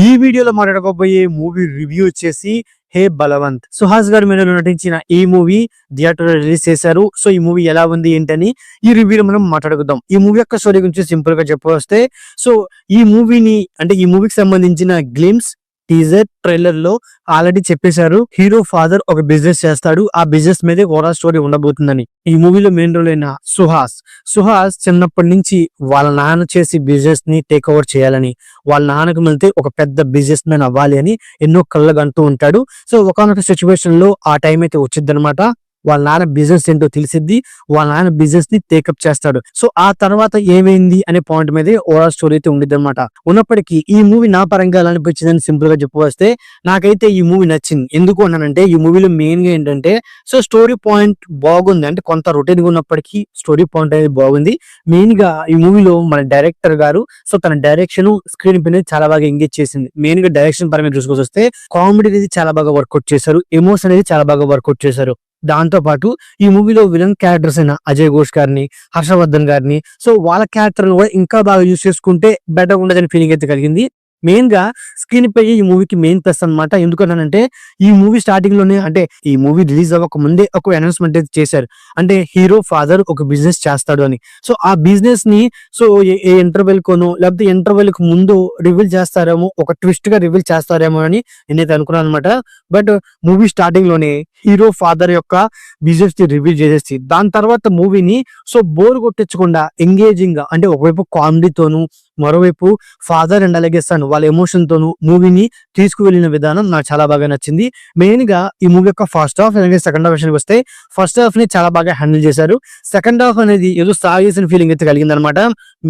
ఈ వీడియోలో మాట్లాడుకోబోయే movie review వచ్చేసి హే బలవంత్. సుహాస్ గారు మీద నటించిన ఈ మూవీ థియేటర్ రిలీజ్ చేశారు. సో ఈ మూవీ ఎలా ఉంది ఏంటని ఈ రివ్యూలో మనం మాట్లాడుకుందాం. ఈ మూవీ యొక్క స్టోరీ గురించి సింపుల్ గా చెప్పవస్తే, సో ఈ మూవీకి సంబంధించిన గ్లిమ్స్, టీజర్, ట్రైలర్ లో ఆల్రెడీ చెప్పేశారు. హీరో ఫాదర్ ఒక బిజినెస్ చేస్తాడు, ఆ బిజినెస్ మీదే ఓవరాల్ స్టోరీ ఉండబోతుందని. ఈ మూవీలో మెయిన్ రోల్ అయిన సుహాస్ చిన్నప్పటి నుంచి వాళ్ళ నాన్న చేసి బిజినెస్ ని టేక్ ఓవర్ చేయాలని, వాళ్ళ నాన్నకు వెళ్తే ఒక పెద్ద బిజినెస్ మ్యాన్ అవ్వాలి అని ఎన్నో కళ్ళగంటూ ఉంటాడు. సో ఒకనొక సిచ్యువేషన్ లో ఆ టైం అయితే వచ్చింది అనమాట. వాళ్ళ నాన్న బిజినెస్ ఏంటో తెలిసిద్ది, వాళ్ళ నాన్న బిజినెస్ ని టేకప్ చేస్తాడు. సో ఆ తర్వాత ఏమైంది అనే పాయింట్ మీదే ఓవరాల్ స్టోరీ అయితే ఉండిద్ది అనమాట. ఉన్నప్పటికీ ఈ మూవీ నా పరంగా ఎలా అనిపించిందని సింపుల్ గా చెప్పవస్తే, నాకైతే ఈ మూవీ నచ్చింది. ఎందుకు అన్నానంటే, ఈ మూవీలో మెయిన్ గా ఏంటంటే, సో స్టోరీ పాయింట్ బాగుంది. అంటే కొంత రొటీన్ గా ఉన్నప్పటికీ స్టోరీ పాయింట్ అనేది బాగుంది. మెయిన్ గా ఈ మూవీలో మన డైరెక్టర్ గారు, సో తన డైరెక్షన్, స్క్రీన్ ప్లే చాలా బాగా ఎంగేజ్ చేసింది. మెయిన్ గా డైరెక్షన్ పరంగా చూసుకొచ్చి వస్తే, కామెడీ అనేది చాలా బాగా వర్కౌట్ చేశారు, ఎమోషన్ అనేది చాలా బాగా వర్కౌట్ చేశారు. దాంతో పాటు ఈ మూవీలో విలన్ క్యారెక్టర్స్ అయిన అజయ్ ఘోష్ గారిని, హర్షవర్ధన్ గారిని, సో వాళ్ళ క్యారెక్టర్ కూడా ఇంకా బాగా యూజ్ చేసుకుంటే బెటర్ ఉండదని ఫీలింగ్ అయితే కలిగింది. మెయిన్ గా స్క్రీన్ పై ఈ మూవీకి మెయిన్ ప్లస్ అనమాట. ఎందుకన్నానంటే, ఈ మూవీ స్టార్టింగ్ లోనే, అంటే ఈ మూవీ రిలీజ్ అవ్వక ముందే ఒక అనౌన్స్మెంట్ అయితే చేశారు. అంటే హీరో ఫాదర్ ఒక బిజినెస్ చేస్తాడు అని. సో ఆ బిజినెస్ ని సో ఏ ఇంటర్వెల్ కోనో లేకపోతే ఇంటర్వెల్ కు ముందు రివీల్ చేస్తారేమో, ఒక ట్విస్ట్ గా రివీల్ చేస్తారేమో అని నేనైతే అనుకున్నాను అనమాట. బట్ మూవీ స్టార్టింగ్ లోనే హీరో ఫాదర్ యొక్క బిజినెస్ ని రివీల్ చేసేసి, దాని తర్వాత మూవీని సో బోర్ కొట్టించకుండా ఎంగేజింగ్ గా, అంటే ఒకవైపు కామెడీతోను, మరోవైపు ఫాదర్ అండ్ అలాగే సన్ వాళ్ళ ఎమోషన్ తోను మూవీని తీసుకువెళ్లిన విధానం నాకు చాలా బాగా నచ్చింది. మెయిన్ గా ఈ మూవీ యొక్క ఫస్ట్ హాఫ్ అలాగే సెకండ్ హాఫ్ విషయానికి వస్తే, ఫస్ట్ హాఫ్ ని చాలా బాగా హ్యాండిల్ చేశారు. సెకండ్ హాఫ్ అనేది ఏదో సాగేసిన ఫీలింగ్ అయితే కలిగింది అనమాట.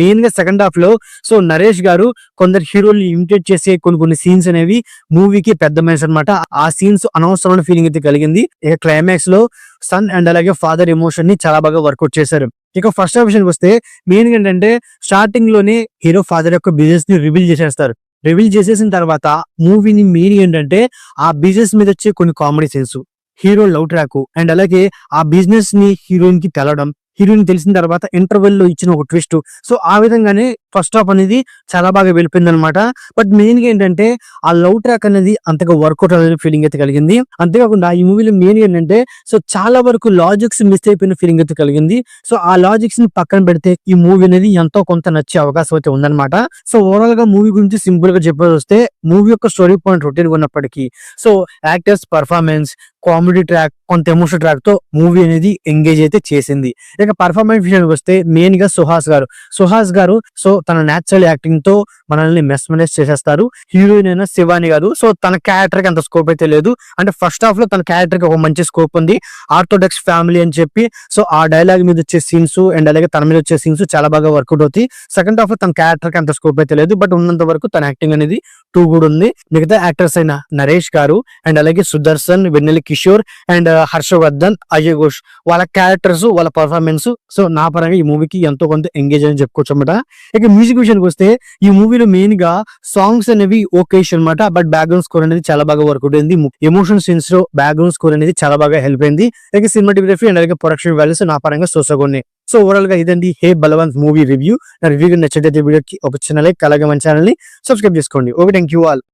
మెయిన్ గా సెకండ్ హాఫ్ లో సో నరేష్ గారు కొందరు హీరోల్ని ఇమిటేట్ చేసే కొన్ని సీన్స్ అనేవి మూవీకి పెద్ద మైనస్ అనమాట. ఆ సీన్స్ అనవసరమైన ఫీలింగ్ అయితే కలిగింది. ఇక క్లైమాక్స్ లో సన్ అండ్ అలాగే ఫాదర్ ఎమోషన్ ని చాలా బాగా వర్కౌట్ చేశారు. ఇక ఫస్ట్ హాఫ్ విషయానికి వస్తే, మెయిన్ ఏంటంటే స్టార్టింగ్ లోనే హీరో ఫాదర్ యొక్క బిజినెస్ ని రివీల్ చేసేస్తారు. రివీల్ చేసేసిన తర్వాత మూవీని మెయిన్ ఏంటంటే, ఆ బిజినెస్ మీద వచ్చే కొన్ని comedy scenes, hero love track and అలాగే ఆ బిజినెస్ ని హీరోయిన్ కి తెలవడం, హీరోయిన్ తెలిసిన తర్వాత ఇంటర్వెల్ లో ఇచ్చిన ఒక ట్విస్ట్. సో ఆ విధంగానే ఫస్ట్ హాఫ్ అనేది చాలా బాగా వెళ్ళిపోయింది అనమాట. బట్ మెయిన్ గా ఏంటంటే, ఆ లవ్ ట్రాక్ అనేది అంతగా వర్కౌట్ అనే ఫీలింగ్ అయితే కలిగింది. అంతేకాకుండా ఈ మూవీలో మెయిన్ ఏంటంటే, సో చాలా వరకు లాజిక్స్ మిస్ అయిపోయిన ఫీలింగ్ అయితే కలిగింది. సో ఆ లాజిక్స్ ని పక్కన పెడితే ఈ మూవీ అనేది ఎంతో కొంత నచ్చే అవకాశం అయితే ఉందన్నమాట. సో ఓవరాల్ గా మూవీ గురించి సింపుల్ గా చెప్పాల్సి వస్తే, మూవీ యొక్క స్టోరీ పాయింట్ రొటీన్ ఉన్నప్పటికీ, so actors performance, comedy track, కొంత ఎమోషనల్ ట్రాక్ తో మూవీ అనేది ఎంగేజ్ అయితే చేసింది. ఇక పర్ఫార్మెన్స్ విషయానికి వస్తే, మెయిన్ గా సుహాస్ గారు సో తన నేచురల్ యాక్టింగ్ తో మనల్ని మెస్మరైజ్ చేసేస్తారు. హీరోయిన్ అయిన శివాని గారు, సో తన క్యారెక్టర్ కి అంత స్కోప్ అయితే లేదు. అంటే ఫస్ట్ హాఫ్ లో తన క్యారెక్టర్ కి ఒక మంచి స్కోప్ ఉంది. ఆర్థోడాక్స్ ఫ్యామిలీ అని చెప్పి సో ఆ డైలాగ్ మీద వచ్చే సీన్స్ అండ్ అలాగే తన మీద వచ్చే సీన్స్ చాలా బాగా వర్కౌట్ అవుతాయి. సెకండ్ హాఫ్ లో తన క్యారెక్టర్ కి అంత స్కోప్ అయితే లేదు. బట్ ఉన్నంత వరకు తన యాక్టింగ్ అనేది టూ గుడ్ ఉంది. మిగతా యాక్టర్స్ అయిన నరేష్ గారు అండ్ అలాగే సుదర్శన్, వెన్నెల కిషోర్ అండ్ హర్షవర్ధన్, అజయ్ ఘోష్ వాళ్ళ క్యారెక్టర్స్, వాళ్ళ పర్ఫార్మెన్స్ సో నా పరంగా ఈ మూవీకి ఎంతో కొంత ఎంగేజ్ అని చెప్పుకోవచ్చు అనమాట. ఇక మ్యూజిక్ విషయానికి వస్తే, ఈ మూవీలో మెయిన్ గా సాంగ్స్ అనేవి ఓకేషన్ అనమాట. బట్ బ్యాక్గ్రౌండ్ స్కోర్ అనేది చాలా బాగా వర్కౌట్ అయింది. ఎమోషన్ సీన్స్ లో బ్యాక్గ్రౌండ్ స్కోర్ అనేది చాలా బాగా హెల్ప్ అయింది. ఇక సినిమాటోగ్రఫీ అండ్ అలాగే ప్రొడక్షన్ వాల్యూస్ నా పరంగా సోసగొన్నాయి. సో ఓవరాల్ గా ఇదండి హే బలవంత్ మూవీ రివ్యూ. నా రివ్యూ నచ్చితే వీడియోకి ఒక చిన్న లైక్, అలాగే మన ఛానల్ ని సబ్స్క్రైబ్ చేసుకోండి. Okay, thank you all.